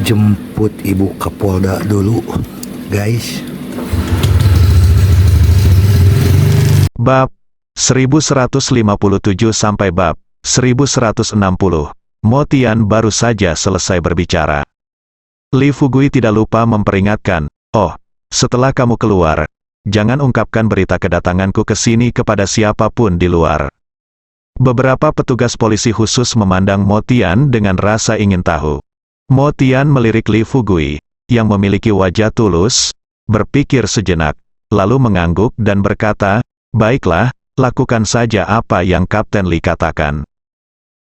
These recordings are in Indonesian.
jemput ibu ke Polda dulu, guys. Bab 1157 sampai bab 1160. Mo Tian baru saja selesai berbicara. Li Fugui tidak lupa memperingatkan, "Oh, setelah kamu keluar, jangan ungkapkan berita kedatanganku ke sini kepada siapapun di luar." Beberapa petugas polisi khusus memandang Mo Tian dengan rasa ingin tahu. Mo Tian melirik Li Fugui, yang memiliki wajah tulus, berpikir sejenak, lalu mengangguk dan berkata, "Baiklah, lakukan saja apa yang Kapten Li katakan."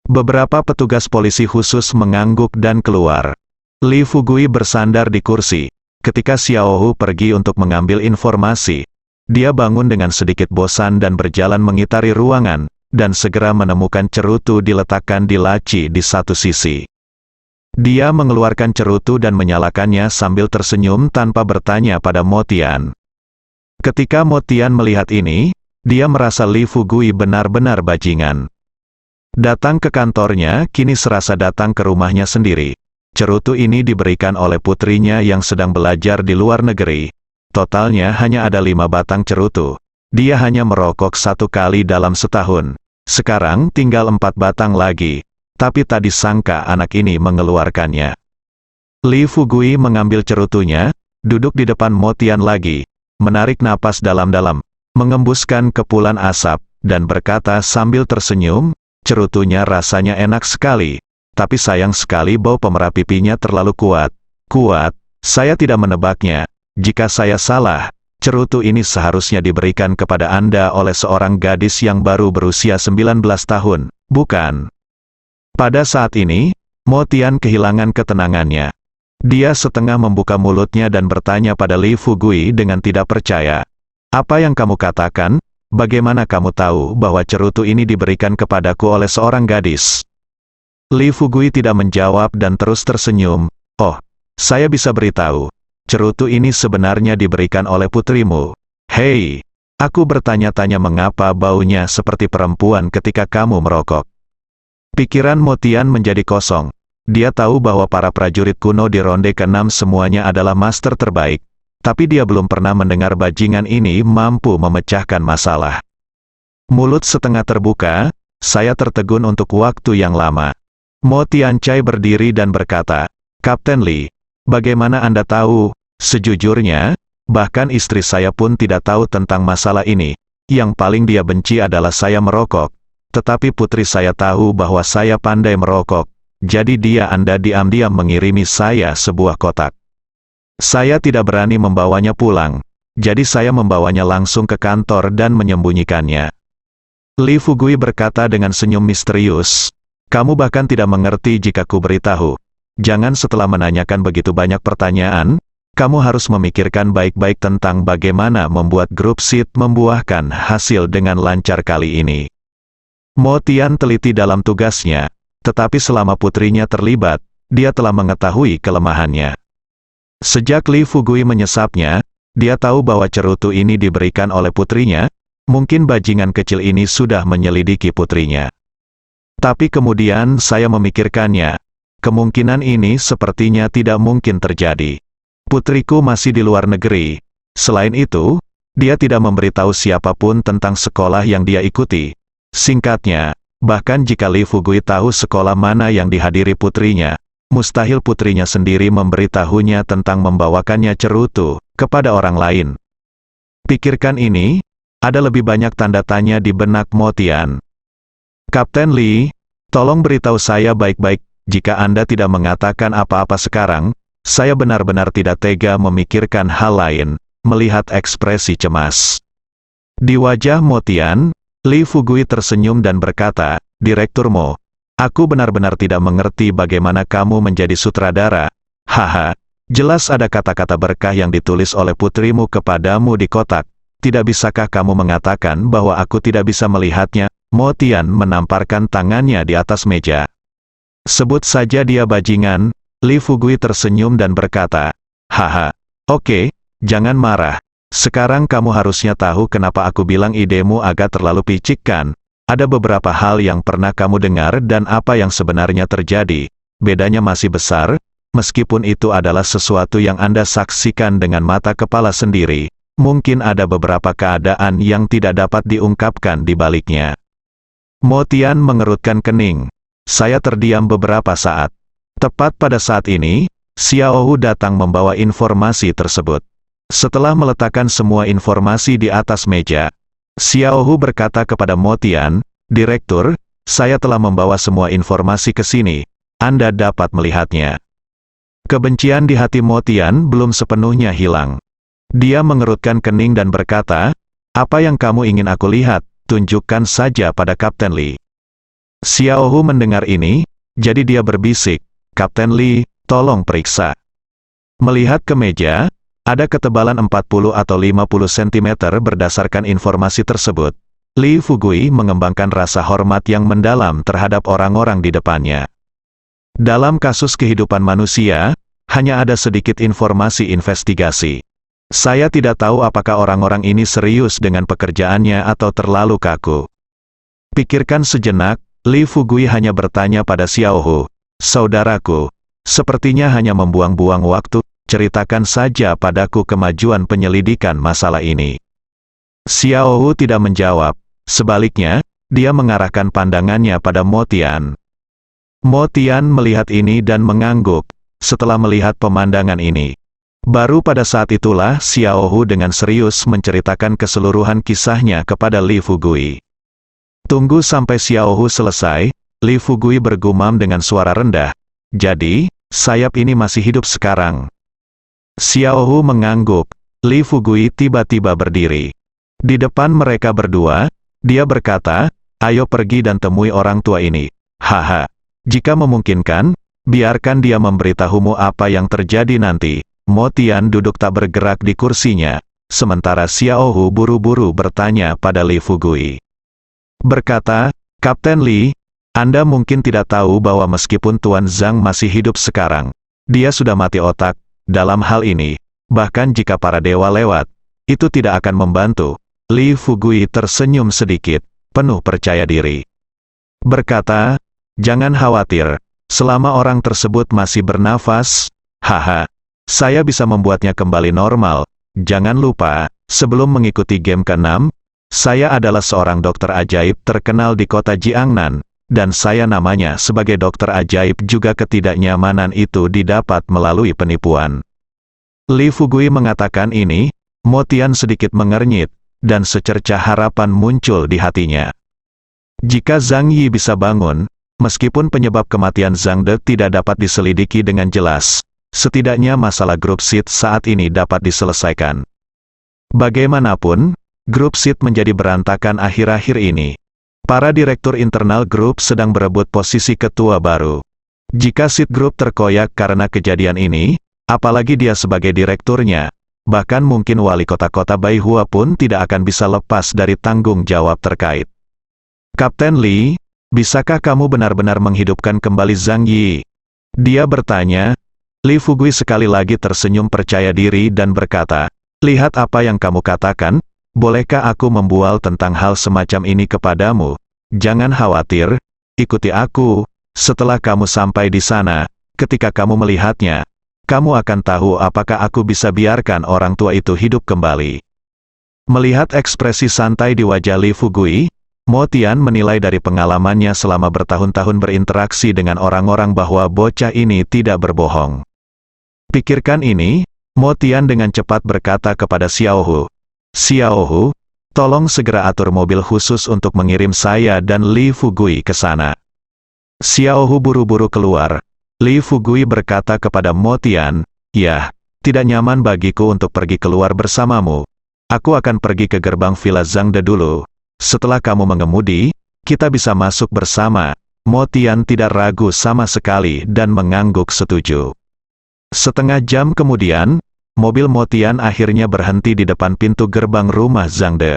Beberapa petugas polisi khusus mengangguk dan keluar. Li Fugui bersandar di kursi. Ketika Xiao Hu pergi untuk mengambil informasi, dia bangun dengan sedikit bosan dan berjalan mengitari ruangan, dan segera menemukan cerutu diletakkan di laci di satu sisi. Dia mengeluarkan cerutu dan menyalakannya sambil tersenyum tanpa bertanya pada Mo Tian. Ketika Mo Tian melihat ini, dia merasa Li Fugui benar-benar bajingan. Datang ke kantornya kini serasa datang ke rumahnya sendiri. Cerutu ini diberikan oleh putrinya yang sedang belajar di luar negeri. Totalnya hanya ada 5 batang cerutu. Dia hanya merokok 1 kali dalam setahun. Sekarang tinggal 4 batang lagi. Tapi tak disangka anak ini mengeluarkannya. Li Fugui mengambil cerutunya, duduk di depan Mo Tian lagi, menarik napas dalam-dalam, mengembuskan kepulan asap, dan berkata sambil tersenyum, "Cerutunya rasanya enak sekali, tapi sayang sekali bau pemerah pipinya terlalu kuat. Saya tidak menebaknya. Jika saya salah, cerutu ini seharusnya diberikan kepada Anda oleh seorang gadis yang baru berusia 19 tahun, bukan?" Pada saat ini, Mo Tian kehilangan ketenangannya. Dia setengah membuka mulutnya dan bertanya pada Li Fugui dengan tidak percaya. "Apa yang kamu katakan? Bagaimana kamu tahu bahwa cerutu ini diberikan kepadaku oleh seorang gadis?" Li Fugui tidak menjawab dan terus tersenyum. "Oh, saya bisa beritahu. Cerutu ini sebenarnya diberikan oleh putrimu." "Hei, aku bertanya-tanya mengapa baunya seperti perempuan ketika kamu merokok." Pikiran Mo Tian menjadi kosong. Dia tahu bahwa para prajurit kuno di ronde ke-6 semuanya adalah master terbaik. Tapi dia belum pernah mendengar bajingan ini mampu memecahkan masalah. Mulut setengah terbuka, saya tertegun untuk waktu yang lama. Mo Tianchai berdiri dan berkata, "Kapten Li, bagaimana Anda tahu? Sejujurnya, bahkan istri saya pun tidak tahu tentang masalah ini. Yang paling dia benci adalah saya merokok. Tetapi putri saya tahu bahwa saya pandai merokok. Jadi Anda diam-diam mengirimi saya sebuah kotak. Saya tidak berani membawanya pulang, jadi saya membawanya langsung ke kantor dan menyembunyikannya." Li Fugui berkata dengan senyum misterius, "Kamu bahkan tidak mengerti jika ku beritahu. Jangan setelah menanyakan begitu banyak pertanyaan, kamu harus memikirkan baik-baik tentang bagaimana membuat grup SID membuahkan hasil dengan lancar kali ini." Mo Tian teliti dalam tugasnya, tetapi selama putrinya terlibat, dia telah mengetahui kelemahannya. Sejak Li Fugui menyesapnya, dia tahu bahwa cerutu ini diberikan oleh putrinya, mungkin bajingan kecil ini sudah menyelidiki putrinya. Tapi kemudian saya memikirkannya, kemungkinan ini sepertinya tidak mungkin terjadi. Putriku masih di luar negeri. Selain itu, dia tidak memberitahu siapapun tentang sekolah yang dia ikuti. Singkatnya, bahkan jika Li Fugui tahu sekolah mana yang dihadiri putrinya, mustahil putrinya sendiri memberitahunya tentang membawakannya cerutu kepada orang lain. Pikirkan ini, ada lebih banyak tanda tanya di benak Mo Tian. "Kapten Li, tolong beritahu saya baik-baik, jika Anda tidak mengatakan apa-apa sekarang, saya benar-benar tidak tega memikirkan hal lain." Melihat ekspresi cemas di wajah Mo Tian, Li Fugui tersenyum dan berkata, "Direktur Mo, aku benar-benar tidak mengerti bagaimana kamu menjadi sutradara. Haha, jelas ada kata-kata berkah yang ditulis oleh putrimu kepadamu di kotak. Tidak bisakah kamu mengatakan bahwa aku tidak bisa melihatnya?" Mo Tian menamparkan tangannya di atas meja. "Sebut saja dia bajingan." Li Fugui tersenyum dan berkata, "Haha, oke, jangan marah. Sekarang kamu harusnya tahu kenapa aku bilang idemu agak terlalu picik kan? Ada beberapa hal yang pernah kamu dengar dan apa yang sebenarnya terjadi. Bedanya masih besar, meskipun itu adalah sesuatu yang Anda saksikan dengan mata kepala sendiri, mungkin ada beberapa keadaan yang tidak dapat diungkapkan di baliknya. Mo Tian mengerutkan kening. Saya terdiam beberapa saat. Tepat pada saat ini, Xiao Hu datang membawa informasi tersebut. Setelah meletakkan semua informasi di atas meja, Xiao Hu berkata kepada Mo Tian, "Direktur, saya telah membawa semua informasi ke sini. Anda dapat melihatnya." Kebencian di hati Mo Tian belum sepenuhnya hilang. Dia mengerutkan kening dan berkata, "Apa yang kamu ingin aku lihat? Tunjukkan saja pada Kapten Li." Xiao Hu mendengar ini, jadi dia berbisik, "Kapten Li, tolong periksa." Melihat ke meja, ada ketebalan 40 atau 50 cm berdasarkan informasi tersebut. Li Fugui mengembangkan rasa hormat yang mendalam terhadap orang-orang di depannya. Dalam kasus kehidupan manusia, hanya ada sedikit informasi investigasi. Saya tidak tahu apakah orang-orang ini serius dengan pekerjaannya atau terlalu kaku. Pikirkan sejenak, Li Fugui hanya bertanya pada Xiao Hu, "Saudaraku, sepertinya hanya membuang-buang waktu, ceritakan saja padaku kemajuan penyelidikan masalah ini." Xiao Hu tidak menjawab, sebaliknya, dia mengarahkan pandangannya pada Mo Tian. Mo Tian melihat ini dan mengangguk, setelah melihat pemandangan ini. Baru pada saat itulah Xiao Hu dengan serius menceritakan keseluruhan kisahnya kepada Li Fugui. Tunggu sampai Xiao Hu selesai, Li Fugui bergumam dengan suara rendah, "Jadi, sayap ini masih hidup sekarang?" Xiao Hu mengangguk. Li Fugui tiba-tiba berdiri. Di depan mereka berdua, dia berkata, "Ayo pergi dan temui orang tua ini. Haha. Jika memungkinkan, biarkan dia memberitahumu apa yang terjadi nanti." Mo Tian duduk tak bergerak di kursinya, sementara Xiao Hu buru-buru bertanya pada Li Fugui. Berkata, "Kapten Li, Anda mungkin tidak tahu bahwa meskipun Tuan Zhang masih hidup sekarang, dia sudah mati otak. Dalam hal ini, bahkan jika para dewa lewat, itu tidak akan membantu." Li Fugui tersenyum sedikit, penuh percaya diri. Berkata, "Jangan khawatir, selama orang tersebut masih bernafas, haha, saya bisa membuatnya kembali normal. Jangan lupa, sebelum mengikuti game ke-6, saya adalah seorang dokter ajaib terkenal di kota Jiangnan, dan saya namanya sebagai dokter ajaib juga." Ketidaknyamanan itu didapat melalui penipuan. Li Fugui mengatakan ini, Mo Tian sedikit mengernyit, dan secercah harapan muncul di hatinya. Jika Zhang Yi bisa bangun, meskipun penyebab kematian Zhang De tidak dapat diselidiki dengan jelas, setidaknya masalah grup SID saat ini dapat diselesaikan. Bagaimanapun, grup SID menjadi berantakan akhir-akhir ini. Para direktur internal grup sedang berebut posisi ketua baru. Jika SID Group terkoyak karena kejadian ini, apalagi dia sebagai direkturnya, bahkan mungkin wali kota-kota Baihua pun tidak akan bisa lepas dari tanggung jawab terkait. "Kapten Li, bisakah kamu benar-benar menghidupkan kembali Zhang Yi?" Dia bertanya. Li Fugui sekali lagi tersenyum percaya diri dan berkata, "Lihat apa yang kamu katakan, bolehkah aku membual tentang hal semacam ini kepadamu? Jangan khawatir, ikuti aku. Setelah kamu sampai di sana, ketika kamu melihatnya, kamu akan tahu apakah aku bisa biarkan orang tua itu hidup kembali." Melihat ekspresi santai di wajah Li Fugui, Mo Tian menilai dari pengalamannya selama bertahun-tahun berinteraksi dengan orang-orang bahwa bocah ini tidak berbohong. Pikirkan ini, Mo Tian dengan cepat berkata kepada Xiao Hu, "Xiao Hu, tolong segera atur mobil khusus untuk mengirim saya dan Li Fugui ke sana." Xiao Hu buru-buru keluar. Li Fugui berkata kepada Mo Tian, "Ya, tidak nyaman bagiku untuk pergi keluar bersamamu. Aku akan pergi ke gerbang Villa Zhang De dulu. Setelah kamu mengemudi, kita bisa masuk bersama." Mo Tian tidak ragu sama sekali dan mengangguk setuju. Setengah jam kemudian, mobil Mo Tian akhirnya berhenti di depan pintu gerbang rumah Zhang De.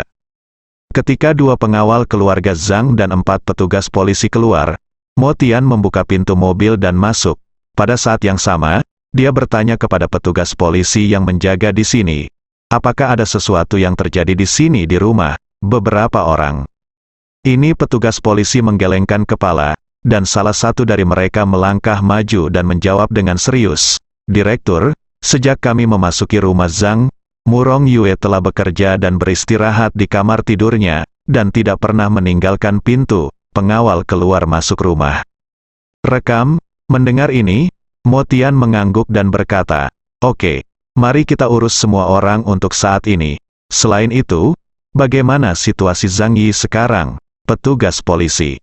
Ketika dua pengawal keluarga Zhang dan 4 petugas polisi keluar, Mo Tian membuka pintu mobil dan masuk. Pada saat yang sama, dia bertanya kepada petugas polisi yang menjaga di sini, "Apakah ada sesuatu yang terjadi di sini di rumah?" Beberapa orang. Ini petugas polisi menggelengkan kepala. dan salah satu dari mereka melangkah maju dan menjawab dengan serius, "Direktur, sejak kami memasuki rumah Zhang, Murong Yue telah bekerja dan beristirahat di kamar tidurnya, dan tidak pernah meninggalkan pintu pengawal keluar masuk rumah." Rekam. Mendengar ini, Mo Tian mengangguk dan berkata, "Oke, mari kita urus semua orang untuk saat ini. Selain itu, bagaimana situasi Zhang Yi sekarang?" Petugas polisi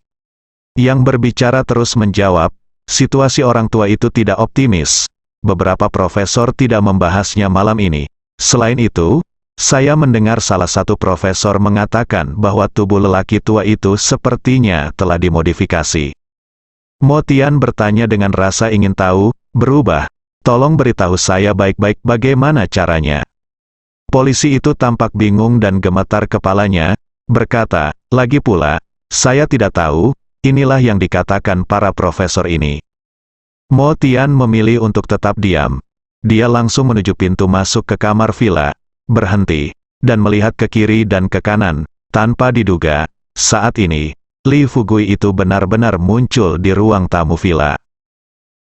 yang berbicara terus menjawab, "Situasi orang tua itu tidak optimis. Beberapa profesor tidak membahasnya malam ini. Selain itu, saya mendengar salah satu profesor mengatakan bahwa tubuh lelaki tua itu sepertinya telah dimodifikasi." Mo Tian bertanya dengan rasa ingin tahu, "Berubah? Tolong beritahu saya baik-baik bagaimana caranya." Polisi itu tampak bingung dan gemetar kepalanya, berkata, "Lagi pula, saya tidak tahu, inilah yang dikatakan para profesor ini." Mo Tian memilih untuk tetap diam. Dia langsung menuju pintu masuk ke kamar villa, berhenti, dan melihat ke kiri dan ke kanan, tanpa diduga. Saat ini, Li Fugui itu benar-benar muncul di ruang tamu villa.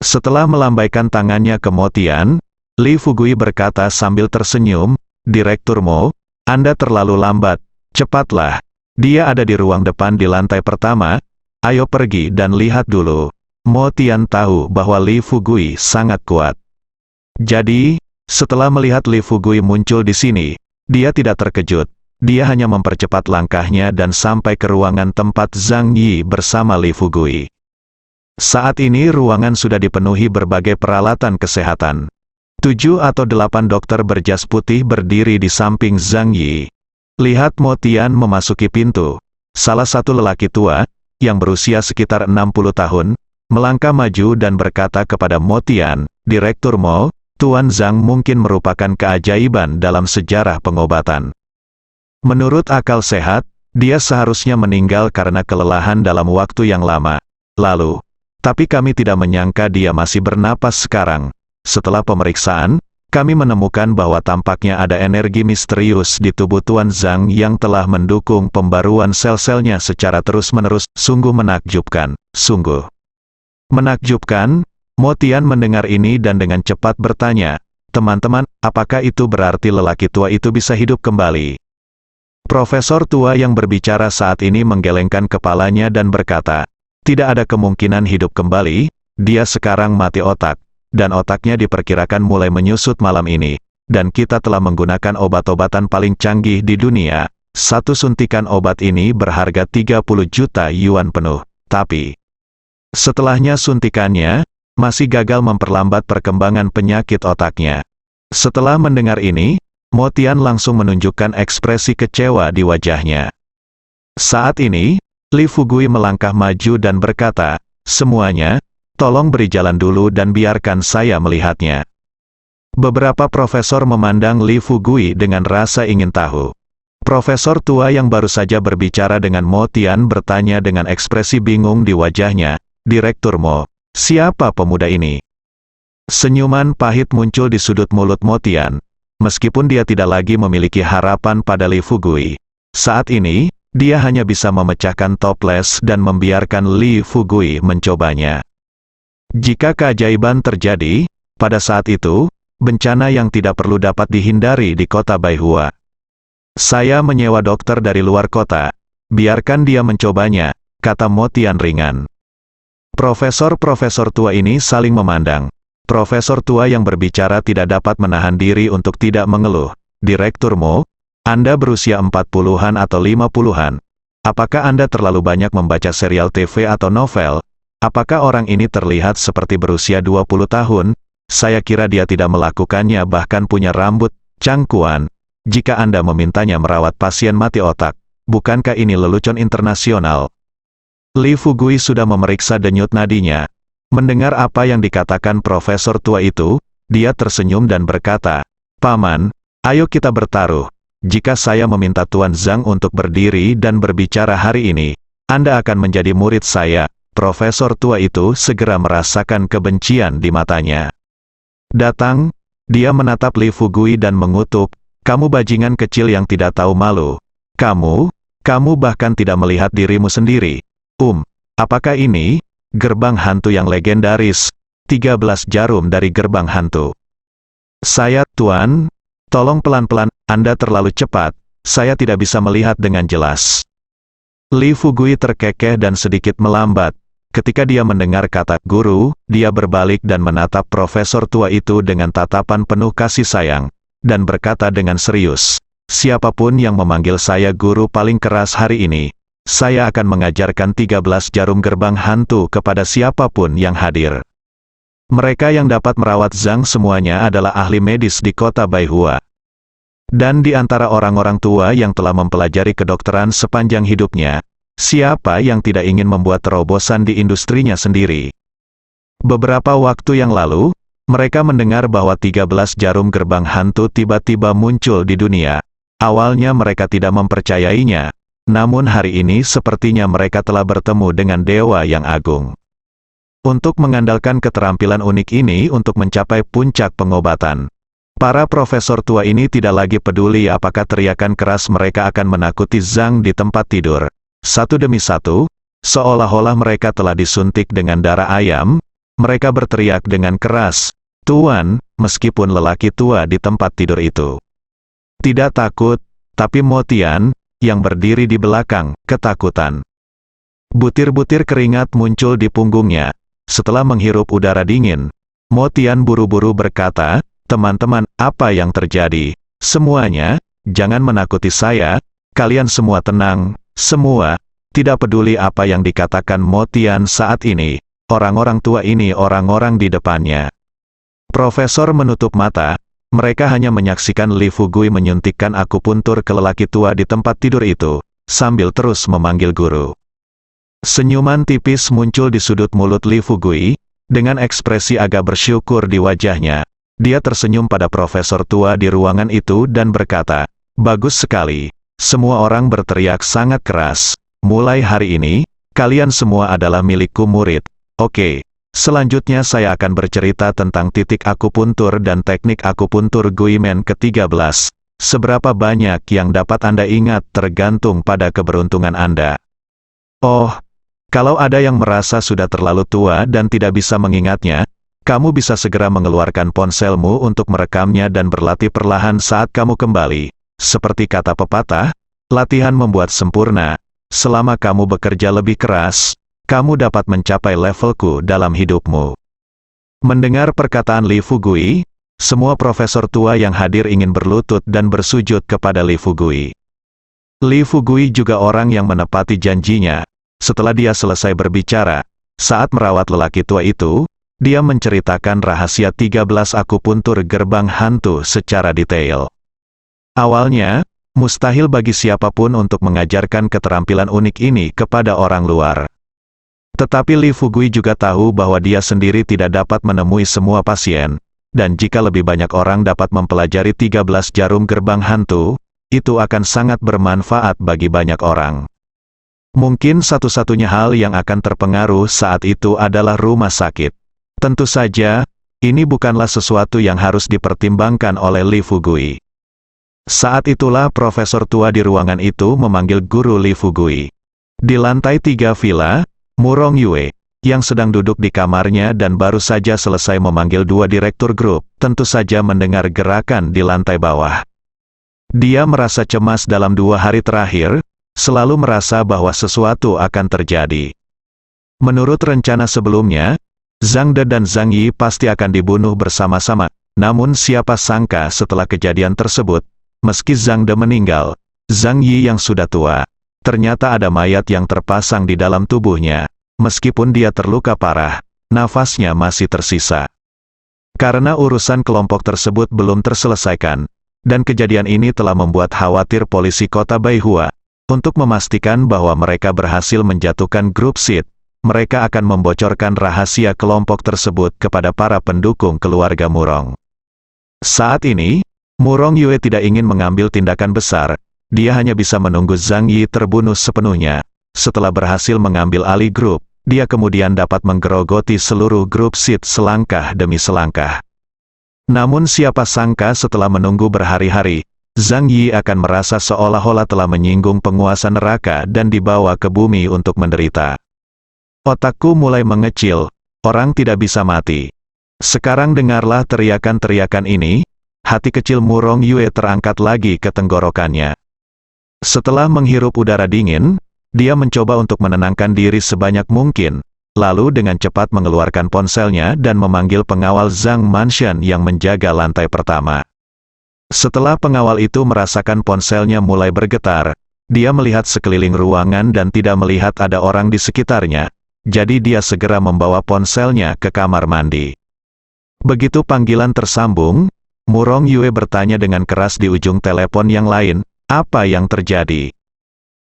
Setelah melambaikan tangannya ke Mo Tian, Li Fugui berkata sambil tersenyum, "Direktur Mo, Anda terlalu lambat, cepatlah. Dia ada di ruang depan di lantai pertama, ayo pergi dan lihat dulu." Mo Tian tahu bahwa Li Fugui sangat kuat. Jadi, setelah melihat Li Fugui muncul di sini, dia tidak terkejut. Dia hanya mempercepat langkahnya dan sampai ke ruangan tempat Zhang Yi bersama Li Fugui. Saat ini ruangan sudah dipenuhi berbagai peralatan kesehatan. 7 atau 8 dokter berjas putih berdiri di samping Zhang Yi. Lihat Mo Tian memasuki pintu. Salah satu lelaki tua, yang berusia sekitar 60 tahun, melangkah maju dan berkata kepada Mo Tian, "Direktur Mo, Tuan Zhang mungkin merupakan keajaiban dalam sejarah pengobatan. Menurut akal sehat, dia seharusnya meninggal karena kelelahan dalam waktu yang lama lalu. Tapi kami tidak menyangka dia masih bernapas sekarang. Setelah pemeriksaan, kami menemukan bahwa tampaknya ada energi misterius di tubuh Tuan Zhang yang telah mendukung pembaruan sel-selnya secara terus-menerus. Sungguh menakjubkan, sungguh menakjubkan." Mo Tian mendengar ini dan dengan cepat bertanya, "Teman-teman, apakah itu berarti lelaki tua itu bisa hidup kembali?" Profesor tua yang berbicara saat ini menggelengkan kepalanya dan berkata, "Tidak ada kemungkinan hidup kembali, dia sekarang mati otak, dan otaknya diperkirakan mulai menyusut malam ini, dan kita telah menggunakan obat-obatan paling canggih di dunia. Satu suntikan obat ini berharga 30 juta yuan penuh, tapi setelahnya suntikannya masih gagal memperlambat perkembangan penyakit otaknya." Setelah mendengar ini, Mo Tian langsung menunjukkan ekspresi kecewa di wajahnya. Saat ini, Li Fugui melangkah maju dan berkata, "Semuanya, tolong beri jalan dulu dan biarkan saya melihatnya." Beberapa profesor memandang Li Fugui dengan rasa ingin tahu. Profesor tua yang baru saja berbicara dengan Mo Tian bertanya dengan ekspresi bingung di wajahnya, "Direktur Mo, siapa pemuda ini?" Senyuman pahit muncul di sudut mulut Mo Tian. Meskipun dia tidak lagi memiliki harapan pada Li Fugui, saat ini, dia hanya bisa memecahkan toples dan membiarkan Li Fugui mencobanya. Jika keajaiban terjadi, pada saat itu, bencana yang tidak perlu dapat dihindari di kota Baihua. "Saya menyewa dokter dari luar kota. Biarkan dia mencobanya," kata Mo Tian ringan. Profesor-profesor tua ini saling memandang. Profesor tua yang berbicara tidak dapat menahan diri untuk tidak mengeluh. "Direktur Mo, Anda berusia 40-an atau 50-an. Apakah Anda terlalu banyak membaca serial TV atau novel? Apakah orang ini terlihat seperti berusia 20 tahun? Saya kira dia tidak melakukannya bahkan punya rambut cangkuan. Jika Anda memintanya merawat pasien mati otak, bukankah ini lelucon internasional?" Li Fugui sudah memeriksa denyut nadinya. Mendengar apa yang dikatakan profesor tua itu, dia tersenyum dan berkata, "Paman, ayo kita bertaruh. Jika saya meminta Tuan Zhang untuk berdiri dan berbicara hari ini, Anda akan menjadi murid saya." Profesor tua itu segera merasakan kebencian di matanya. "Datang." Dia menatap Li Fugui dan mengutuk, "Kamu bajingan kecil yang tidak tahu malu. Kamu bahkan tidak melihat dirimu sendiri. Apakah ini?" gerbang hantu yang legendaris, 13 jarum dari gerbang hantu. Saya, Tuan, tolong pelan-pelan, Anda terlalu cepat, saya tidak bisa melihat dengan jelas. Li Fugui terkekeh dan sedikit melambat. Ketika dia mendengar kata guru, dia berbalik dan menatap profesor tua itu dengan tatapan penuh kasih sayang, dan berkata dengan serius, "Siapapun yang memanggil saya guru paling keras hari ini, saya akan mengajarkan 13 jarum gerbang hantu kepada siapapun yang hadir." Mereka yang dapat merawat Zhang semuanya adalah ahli medis di kota Baihua. Dan di antara orang-orang tua yang telah mempelajari kedokteran sepanjang hidupnya, siapa yang tidak ingin membuat terobosan di industrinya sendiri? Beberapa waktu yang lalu, mereka mendengar bahwa 13 jarum gerbang hantu tiba-tiba muncul di dunia. Awalnya mereka tidak mempercayainya, namun hari ini sepertinya mereka telah bertemu dengan Dewa yang Agung. Untuk mengandalkan keterampilan unik ini untuk mencapai puncak pengobatan, para profesor tua ini tidak lagi peduli apakah teriakan keras mereka akan menakuti Zhang di tempat tidur. Satu demi satu, seolah-olah mereka telah disuntik dengan darah ayam, mereka berteriak dengan keras, "Tuan," meskipun lelaki tua di tempat tidur itu tidak takut, tapi Mo Tian, yang berdiri di belakang, ketakutan. Butir-butir keringat muncul di punggungnya. Setelah menghirup udara dingin, Mo Tian buru-buru berkata, "Teman-teman, apa yang terjadi? Semuanya, jangan menakuti saya, kalian semua tenang, semua." Tidak peduli apa yang dikatakan Mo Tian saat ini, orang-orang tua ini orang-orang di depannya. Profesor menutup mata, mereka hanya menyaksikan Li Fugui menyuntikkan akupuntur ke lelaki tua di tempat tidur itu, sambil terus memanggil guru. Senyuman tipis muncul di sudut mulut Li Fugui, dengan ekspresi agak bersyukur di wajahnya. Dia tersenyum pada profesor tua di ruangan itu dan berkata, "Bagus sekali." Semua orang berteriak sangat keras. "Mulai hari ini, kalian semua adalah milikku murid. Oke, selanjutnya saya akan bercerita tentang titik akupuntur dan teknik akupuntur Guimen ke-13. Seberapa banyak yang dapat Anda ingat tergantung pada keberuntungan Anda." Oh, kalau ada yang merasa sudah terlalu tua dan tidak bisa mengingatnya, kamu bisa segera mengeluarkan ponselmu untuk merekamnya dan berlatih perlahan saat kamu kembali. Seperti kata pepatah, latihan membuat sempurna. Selama kamu bekerja lebih keras, kamu dapat mencapai levelku dalam hidupmu. Mendengar perkataan Li Fugui, semua profesor tua yang hadir ingin berlutut dan bersujud kepada Li Fugui. Li Fugui juga orang yang menepati janjinya. Setelah dia selesai berbicara, saat merawat lelaki tua itu, dia menceritakan rahasia 13 akupuntur gerbang hantu secara detail. Awalnya, mustahil bagi siapapun untuk mengajarkan keterampilan unik ini kepada orang luar. Tetapi Li Fugui juga tahu bahwa dia sendiri tidak dapat menemui semua pasien, dan jika lebih banyak orang dapat mempelajari 13 jarum gerbang hantu, itu akan sangat bermanfaat bagi banyak orang. Mungkin satu-satunya hal yang akan terpengaruh saat itu adalah rumah sakit. Tentu saja, ini bukanlah sesuatu yang harus dipertimbangkan oleh Li Fugui. Saat itulah profesor tua di ruangan itu memanggil guru Li Fugui. Di lantai 3 villa, Murong Yue, yang sedang duduk di kamarnya dan baru saja selesai memanggil 2 direktur grup, tentu saja mendengar gerakan di lantai bawah. Dia merasa cemas dalam 2 hari terakhir, selalu merasa bahwa sesuatu akan terjadi. Menurut rencana sebelumnya, Zhang De dan Zhang Yi pasti akan dibunuh bersama-sama. Namun siapa sangka setelah kejadian tersebut, meski Zhang De meninggal, Zhang Yi yang sudah tua, ternyata ada mayat yang terpasang di dalam tubuhnya. Meskipun dia terluka parah, nafasnya masih tersisa. Karena urusan kelompok tersebut belum terselesaikan, dan kejadian ini telah membuat khawatir polisi kota Baihua. Untuk memastikan bahwa mereka berhasil menjatuhkan grup Sid, mereka akan membocorkan rahasia kelompok tersebut kepada para pendukung keluarga Murong. Saat ini, Murong Yue tidak ingin mengambil tindakan besar, dia hanya bisa menunggu Zhang Yi terbunuh sepenuhnya. Setelah berhasil mengambil alih grup, dia kemudian dapat menggerogoti seluruh grup Sid selangkah demi selangkah. Namun siapa sangka setelah menunggu berhari-hari, Zhang Yi akan merasa seolah-olah telah menyinggung penguasa neraka dan dibawa ke bumi untuk menderita. Otakku mulai mengecil, orang tidak bisa mati. Sekarang dengarlah teriakan-teriakan ini, hati kecil Murong Yue terangkat lagi ke tenggorokannya. Setelah menghirup udara dingin, dia mencoba untuk menenangkan diri sebanyak mungkin, lalu dengan cepat mengeluarkan ponselnya dan memanggil pengawal Zhang Mansion yang menjaga lantai pertama. Setelah pengawal itu merasakan ponselnya mulai bergetar, dia melihat sekeliling ruangan dan tidak melihat ada orang di sekitarnya, jadi dia segera membawa ponselnya ke kamar mandi. Begitu panggilan tersambung, Murong Yue bertanya dengan keras di ujung telepon yang lain, "Apa yang terjadi?"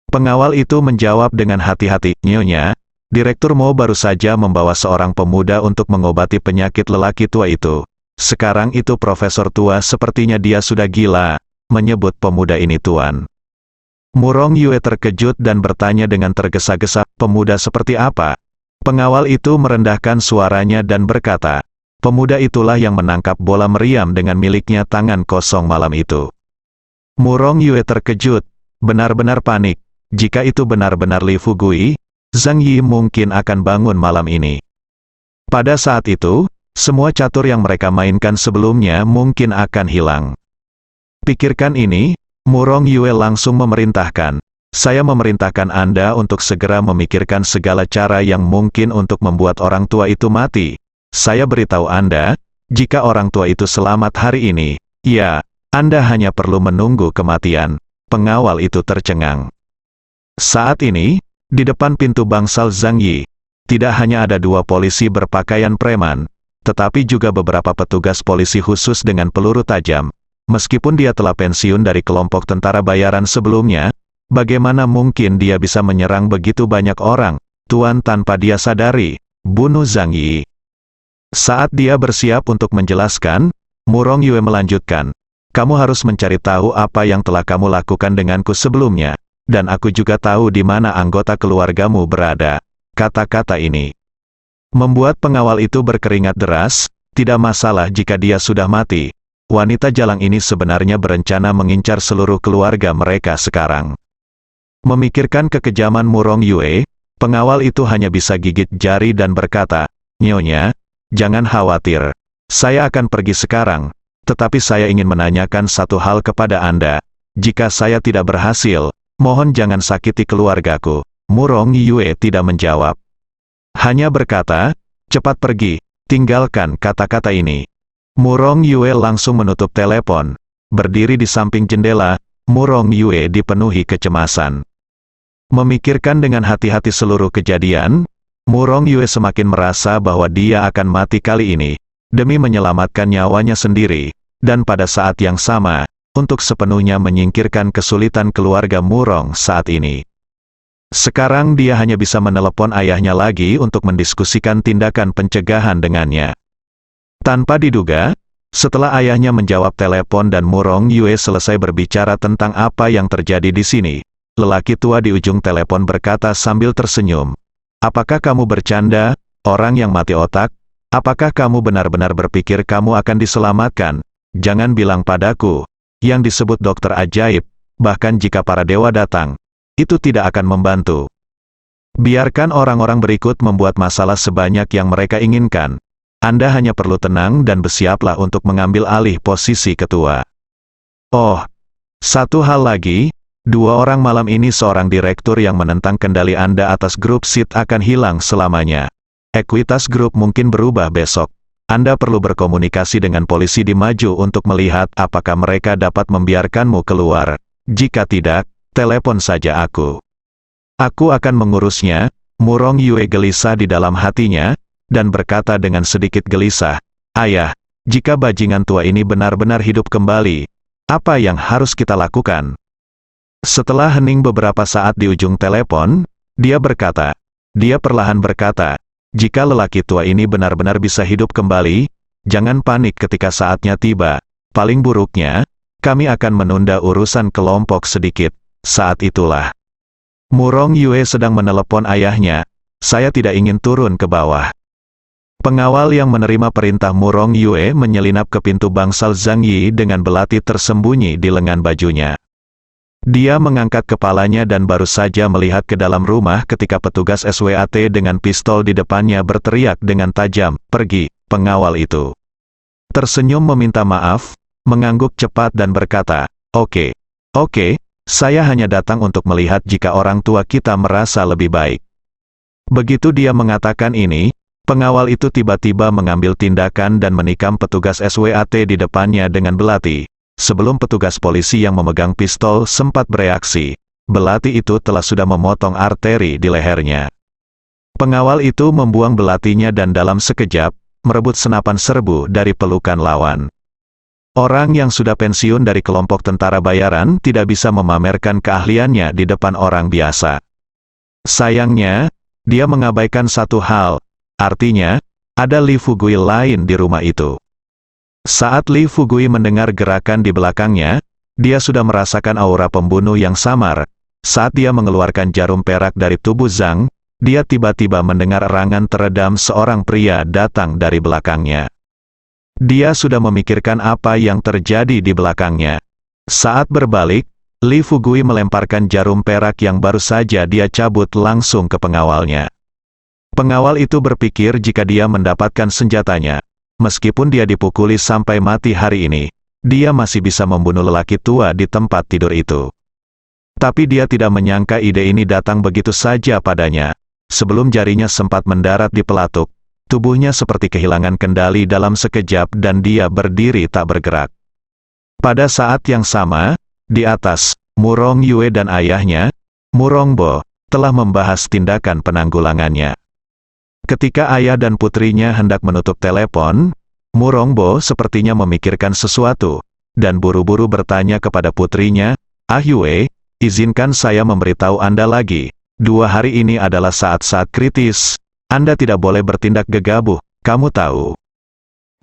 Pengawal itu menjawab dengan hati-hati, "Nyonya, Direktur Mo baru saja membawa seorang pemuda untuk mengobati penyakit lelaki tua itu. Sekarang itu profesor tua sepertinya dia sudah gila, menyebut pemuda ini tuan." Murong Yue terkejut dan bertanya dengan tergesa-gesa, "Pemuda seperti apa?" Pengawal itu merendahkan suaranya dan berkata, "Pemuda itulah yang menangkap bola meriam dengan miliknya tangan kosong malam itu." Murong Yue terkejut, benar-benar panik. Jika itu benar-benar Li Fugui, Zhang Yi mungkin akan bangun malam ini. Pada saat itu, semua catur yang mereka mainkan sebelumnya mungkin akan hilang. Pikirkan ini, Murong Yue langsung memerintahkan, "Saya memerintahkan Anda untuk segera memikirkan segala cara yang mungkin untuk membuat orang tua itu mati. Saya beritahu Anda, jika orang tua itu selamat hari ini, ya, Anda hanya perlu menunggu kematian." Pengawal itu tercengang. Saat ini, di depan pintu bangsal Zhang Yi, tidak hanya ada 2 polisi berpakaian preman, tetapi juga beberapa petugas polisi khusus dengan peluru tajam. Meskipun dia telah pensiun dari kelompok tentara bayaran sebelumnya, bagaimana mungkin dia bisa menyerang begitu banyak orang, tuan, tanpa dia sadari, bunuh Zhang Yi. Saat dia bersiap untuk menjelaskan, Murong Yue melanjutkan, "Kamu harus mencari tahu apa yang telah kamu lakukan denganku sebelumnya, dan aku juga tahu di mana anggota keluargamu berada." Kata-kata ini membuat pengawal itu berkeringat deras. Tidak masalah jika dia sudah mati. Wanita jalang ini sebenarnya berencana mengincar seluruh keluarga mereka sekarang. Memikirkan kekejaman Murong Yue, pengawal itu hanya bisa gigit jari dan berkata, "Nyonya, jangan khawatir. Saya akan pergi sekarang, tetapi saya ingin menanyakan satu hal kepada Anda. Jika saya tidak berhasil, mohon jangan sakiti keluargaku." Murong Yue tidak menjawab. Hanya berkata, "Cepat pergi, tinggalkan kata-kata ini." Murong Yue langsung menutup telepon. Berdiri di samping jendela, Murong Yue dipenuhi kecemasan. Memikirkan dengan hati-hati seluruh kejadian, Murong Yue semakin merasa bahwa dia akan mati kali ini, demi menyelamatkan nyawanya sendiri, dan pada saat yang sama, untuk sepenuhnya menyingkirkan kesulitan keluarga Murong saat ini. Sekarang dia hanya bisa menelepon ayahnya lagi untuk mendiskusikan tindakan pencegahan dengannya. Tanpa diduga, setelah ayahnya menjawab telepon dan Murong Yue selesai berbicara tentang apa yang terjadi di sini, lelaki tua di ujung telepon berkata sambil tersenyum, "Apakah kamu bercanda, orang yang mati otak? Apakah kamu benar-benar berpikir kamu akan diselamatkan? Jangan bilang padaku, yang disebut dokter ajaib, bahkan jika para dewa datang, itu tidak akan membantu. Biarkan orang-orang berikut membuat masalah sebanyak yang mereka inginkan. Anda hanya perlu tenang dan bersiaplah untuk mengambil alih posisi ketua. Oh, satu hal lagi, 2 orang malam ini seorang direktur yang menentang kendali Anda atas grup SIT akan hilang selamanya. Ekuitas grup mungkin berubah besok. Anda perlu berkomunikasi dengan polisi di Maju untuk melihat apakah mereka dapat membiarkanmu keluar. Jika tidak, telepon saja aku. Aku akan mengurusnya." Murong Yue gelisah di dalam hatinya, dan berkata dengan sedikit gelisah, "Ayah, jika bajingan tua ini benar-benar hidup kembali, apa yang harus kita lakukan?" Setelah hening beberapa saat di ujung telepon, dia perlahan berkata, "Jika lelaki tua ini benar-benar bisa hidup kembali, jangan panik ketika saatnya tiba. Paling buruknya, kami akan menunda urusan kelompok sedikit." Saat itulah Murong Yue sedang menelepon ayahnya, "Saya tidak ingin turun ke bawah." Pengawal yang menerima perintah Murong Yue menyelinap ke pintu bangsal Zhang Yi dengan belati tersembunyi di lengan bajunya. Dia mengangkat kepalanya dan baru saja melihat ke dalam rumah ketika petugas SWAT dengan pistol di depannya berteriak dengan tajam, "Pergi!" Pengawal itu tersenyum meminta maaf, mengangguk cepat dan berkata, Oke, saya hanya datang untuk melihat jika orang tua kita merasa lebih baik." Begitu dia mengatakan ini, pengawal itu tiba-tiba mengambil tindakan dan menikam petugas SWAT di depannya dengan belati. Sebelum petugas polisi yang memegang pistol sempat bereaksi, belati itu telah sudah memotong arteri di lehernya. Pengawal itu membuang belatinya dan dalam sekejap, merebut senapan serbu dari pelukan lawan. Orang yang sudah pensiun dari kelompok tentara bayaran tidak bisa memamerkan keahliannya di depan orang biasa. Sayangnya, dia mengabaikan satu hal, artinya, ada Li Fugui lain di rumah itu. Saat Li Fugui mendengar gerakan di belakangnya, dia sudah merasakan aura pembunuh yang samar. Saat dia mengeluarkan jarum perak dari tubuh Zhang, dia tiba-tiba mendengar erangan teredam seorang pria datang dari belakangnya. Dia sudah memikirkan apa yang terjadi di belakangnya. Saat berbalik, Li Fugui melemparkan jarum perak yang baru saja dia cabut langsung ke pengawalnya. Pengawal itu berpikir jika dia mendapatkan senjatanya, meskipun dia dipukuli sampai mati hari ini, dia masih bisa membunuh lelaki tua di tempat tidur itu. Tapi dia tidak menyangka ide ini datang begitu saja padanya. Sebelum jarinya sempat mendarat di pelatuk, tubuhnya seperti kehilangan kendali dalam sekejap dan dia berdiri tak bergerak. Pada saat yang sama, di atas, Murong Yue dan ayahnya, Murong Bo, telah membahas tindakan penanggulangannya. Ketika ayah dan putrinya hendak menutup telepon, Murong Bo sepertinya memikirkan sesuatu, dan buru-buru bertanya kepada putrinya, Yue, izinkan saya memberitahu Anda lagi, 2 hari ini adalah saat-saat kritis, Anda tidak boleh bertindak gegabah, kamu tahu.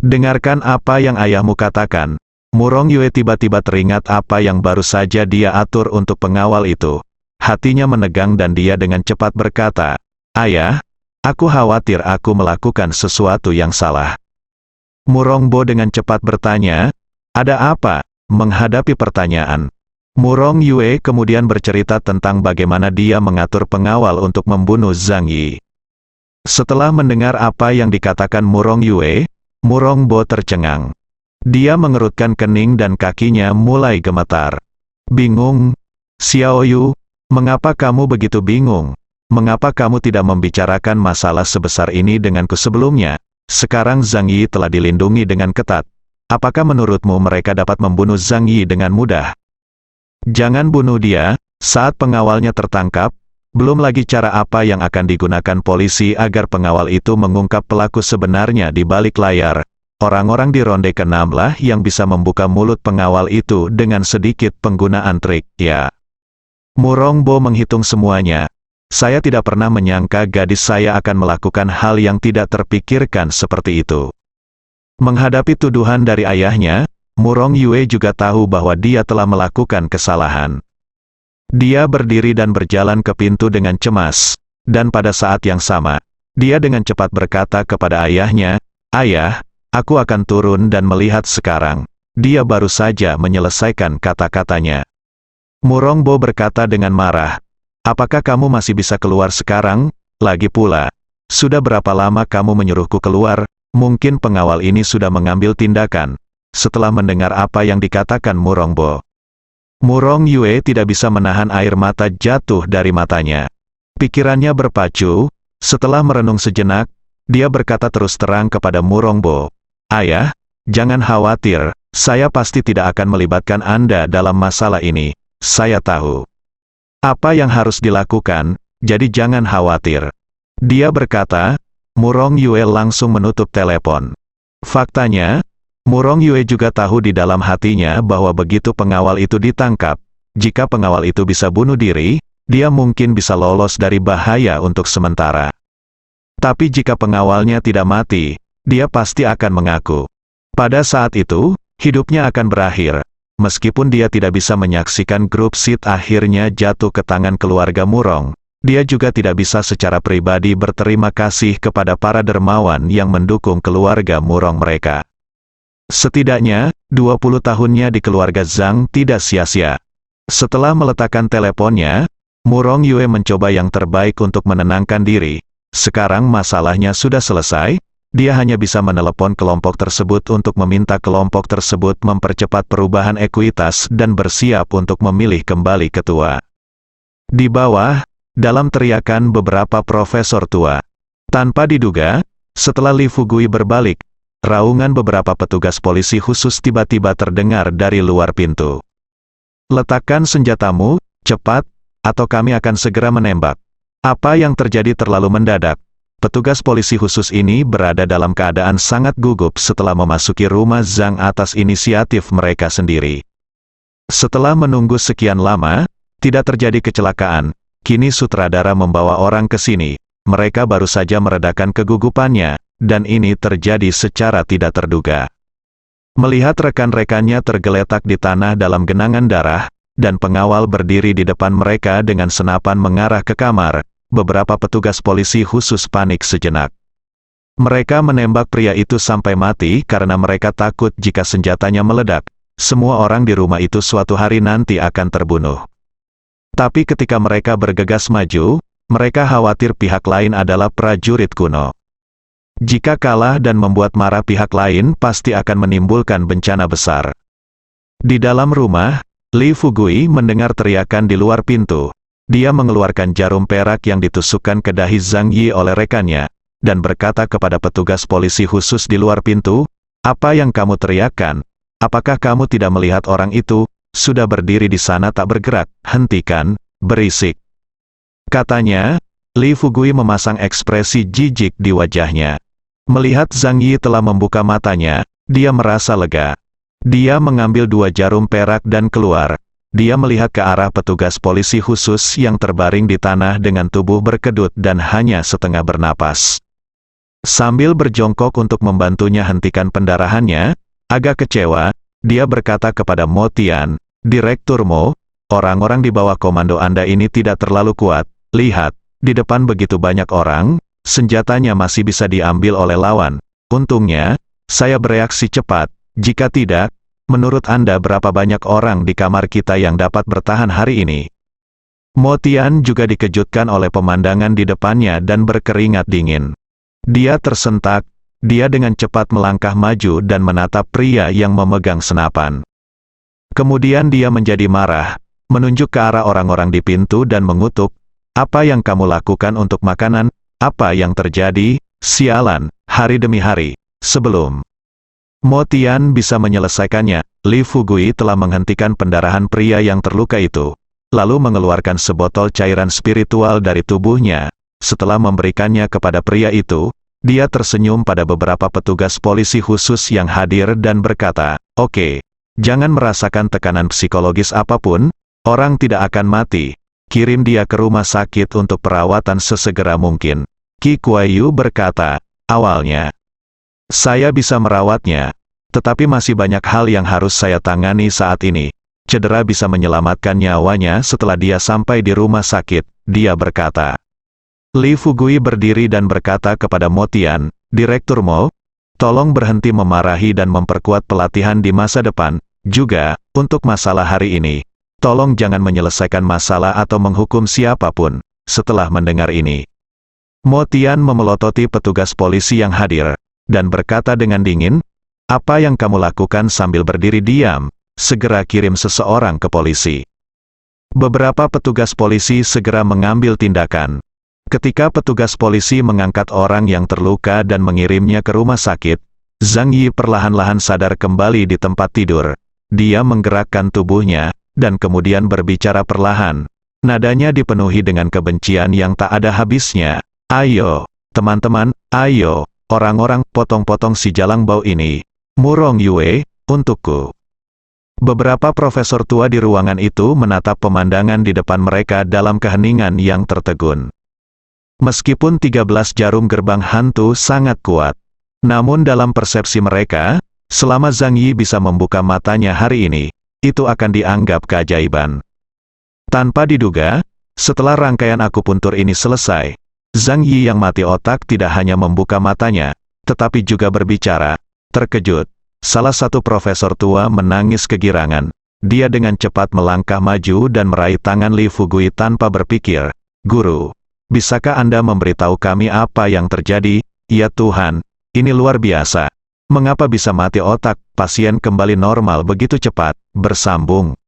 Dengarkan apa yang ayahmu katakan. Murong Yue tiba-tiba teringat apa yang baru saja dia atur untuk pengawal itu. Hatinya menegang dan dia dengan cepat berkata, Ayah, aku khawatir aku melakukan sesuatu yang salah. Murong Bo dengan cepat bertanya, ada apa? Menghadapi pertanyaan, Murong Yue kemudian bercerita tentang bagaimana dia mengatur pengawal untuk membunuh Zhang Yi. Setelah mendengar apa yang dikatakan Murong Yue, Murong Bo tercengang. Dia mengerutkan kening dan kakinya mulai gemetar. Bingung? Xiao Yu, mengapa kamu begitu bingung? Mengapa kamu tidak membicarakan masalah sebesar ini denganku sebelumnya? Sekarang Zhang Yi telah dilindungi dengan ketat. Apakah menurutmu mereka dapat membunuh Zhang Yi dengan mudah? Jangan bunuh dia, saat pengawalnya tertangkap, belum lagi cara apa yang akan digunakan polisi agar pengawal itu mengungkap pelaku sebenarnya di balik layar. Orang-orang di ronde ke-6 lah yang bisa membuka mulut pengawal itu dengan sedikit penggunaan trik, ya. Murong Bo menghitung semuanya. Saya tidak pernah menyangka gadis saya akan melakukan hal yang tidak terpikirkan seperti itu. Menghadapi tuduhan dari ayahnya, Murong Yue juga tahu bahwa dia telah melakukan kesalahan. Dia berdiri dan berjalan ke pintu dengan cemas, dan pada saat yang sama, dia dengan cepat berkata kepada ayahnya, Ayah, aku akan turun dan melihat sekarang. Dia baru saja menyelesaikan kata-katanya. Murong Bo berkata dengan marah, apakah kamu masih bisa keluar sekarang? Lagi pula, sudah berapa lama kamu menyuruhku keluar? Mungkin pengawal ini sudah mengambil tindakan. Setelah mendengar apa yang dikatakan Murong Bo, Murong Yue tidak bisa menahan air mata jatuh dari matanya. Pikirannya berpacu. Setelah merenung sejenak, dia berkata terus terang kepada Murong Bo, Ayah, jangan khawatir, saya pasti tidak akan melibatkan Anda dalam masalah ini. Saya tahu apa yang harus dilakukan, jadi jangan khawatir. Dia berkata, Murong Yue langsung menutup telepon. Faktanya, Murong Yue juga tahu di dalam hatinya bahwa begitu pengawal itu ditangkap, jika pengawal itu bisa bunuh diri, dia mungkin bisa lolos dari bahaya untuk sementara. Tapi jika pengawalnya tidak mati, dia pasti akan mengaku. Pada saat itu, hidupnya akan berakhir. Meskipun dia tidak bisa menyaksikan grup Sid akhirnya jatuh ke tangan keluarga Murong, dia juga tidak bisa secara pribadi berterima kasih kepada para dermawan yang mendukung keluarga Murong mereka. Setidaknya, 20 tahunnya di keluarga Zhang tidak sia-sia. Setelah meletakkan teleponnya, Murong Yue mencoba yang terbaik untuk menenangkan diri. Sekarang masalahnya sudah selesai, dia hanya bisa menelepon kelompok tersebut untuk meminta kelompok tersebut mempercepat perubahan ekuitas dan bersiap untuk memilih kembali ketua. Di bawah, dalam teriakan beberapa profesor tua. Tanpa diduga, setelah Li Fugui berbalik, raungan beberapa petugas polisi khusus tiba-tiba terdengar dari luar pintu. Letakkan senjatamu, cepat, atau kami akan segera menembak. Apa yang terjadi terlalu mendadak. Petugas polisi khusus ini berada dalam keadaan sangat gugup setelah memasuki rumah Zhang atas inisiatif mereka sendiri. Setelah menunggu sekian lama, tidak terjadi kecelakaan. Kini sutradara membawa orang ke sini. Mereka baru saja meredakan kegugupannya, dan ini terjadi secara tidak terduga. Melihat rekan-rekannya tergeletak di tanah dalam genangan darah, dan pengawal berdiri di depan mereka dengan senapan mengarah ke kamar, beberapa petugas polisi khusus panik sejenak. Mereka menembak pria itu sampai mati karena mereka takut jika senjatanya meledak. Semua orang di rumah itu suatu hari nanti akan terbunuh. Tapi ketika mereka bergegas maju, mereka khawatir pihak lain adalah prajurit kuno. Jika kalah dan membuat marah pihak lain pasti akan menimbulkan bencana besar. Di dalam rumah, Li Fugui mendengar teriakan di luar pintu. Dia mengeluarkan jarum perak yang ditusukkan ke dahi Zhang Yi oleh rekannya, dan berkata kepada petugas polisi khusus di luar pintu, "Apa yang kamu teriakkan? Apakah kamu tidak melihat orang itu, sudah berdiri di sana tak bergerak? Hentikan, berisik." Katanya, Li Fugui memasang ekspresi jijik di wajahnya. Melihat Zhang Yi telah membuka matanya, dia merasa lega. Dia mengambil 2 jarum perak dan keluar. Dia melihat ke arah petugas polisi khusus yang terbaring di tanah dengan tubuh berkedut dan hanya setengah bernapas. Sambil berjongkok untuk membantunya hentikan pendarahannya, agak kecewa, dia berkata kepada Mo Tian, "Direktur Mo, orang-orang di bawah komando Anda ini tidak terlalu kuat. Lihat, di depan begitu banyak orang, senjatanya masih bisa diambil oleh lawan. Untungnya, saya bereaksi cepat. Jika tidak, menurut Anda berapa banyak orang di kamar kita yang dapat bertahan hari ini?" Mo Tian juga dikejutkan oleh pemandangan di depannya dan berkeringat dingin. Dia tersentak, dia dengan cepat melangkah maju dan menatap pria yang memegang senapan. Kemudian dia menjadi marah, menunjuk ke arah orang-orang di pintu dan mengutuk, "Apa yang kamu lakukan untuk makanan? Apa yang terjadi? Sialan, hari demi hari." Sebelum Mo Tian bisa menyelesaikannya, Li Fugui telah menghentikan pendarahan pria yang terluka itu, lalu mengeluarkan sebotol cairan spiritual dari tubuhnya. Setelah memberikannya kepada pria itu, dia tersenyum pada beberapa petugas polisi khusus yang hadir dan berkata, "Oke, jangan merasakan tekanan psikologis apapun, orang tidak akan mati. Kirim dia ke rumah sakit untuk perawatan sesegera mungkin." Qi Kuayu berkata, "Awalnya, saya bisa merawatnya, tetapi masih banyak hal yang harus saya tangani saat ini. Cedera bisa menyelamatkan nyawanya setelah dia sampai di rumah sakit," dia berkata. Li Fugui berdiri dan berkata kepada Mo Tian, "Direktur Mo, tolong berhenti memarahi dan memperkuat pelatihan di masa depan, juga, untuk masalah hari ini. Tolong jangan menyelesaikan masalah atau menghukum siapapun." Setelah mendengar ini, Mo Tian memelototi petugas polisi yang hadir, dan berkata dengan dingin, "Apa yang kamu lakukan sambil berdiri diam? Segera kirim seseorang ke polisi." Beberapa petugas polisi segera mengambil tindakan. Ketika petugas polisi mengangkat orang yang terluka dan mengirimnya ke rumah sakit, Zhang Yi perlahan-lahan sadar kembali di tempat tidur. Dia menggerakkan tubuhnya, dan kemudian berbicara perlahan. Nadanya dipenuhi dengan kebencian yang tak ada habisnya. "Ayo, teman-teman, ayo, orang-orang, potong-potong si jalang bau ini. Murong Yue, untukku." Beberapa profesor tua di ruangan itu menatap pemandangan di depan mereka dalam keheningan yang tertegun. Meskipun 13 jarum gerbang hantu sangat kuat, namun dalam persepsi mereka, selama Zhang Yi bisa membuka matanya hari ini, itu akan dianggap keajaiban. Tanpa diduga, setelah rangkaian akupuntur ini selesai, Zhang Yi yang mati otak tidak hanya membuka matanya, tetapi juga berbicara. Terkejut, salah satu profesor tua menangis kegirangan. Dia dengan cepat melangkah maju dan meraih tangan Li Fugui tanpa berpikir. Guru, bisakah Anda memberitahu kami apa yang terjadi? Ya Tuhan, ini luar biasa. Mengapa bisa mati otak pasien kembali normal begitu cepat? Bersambung.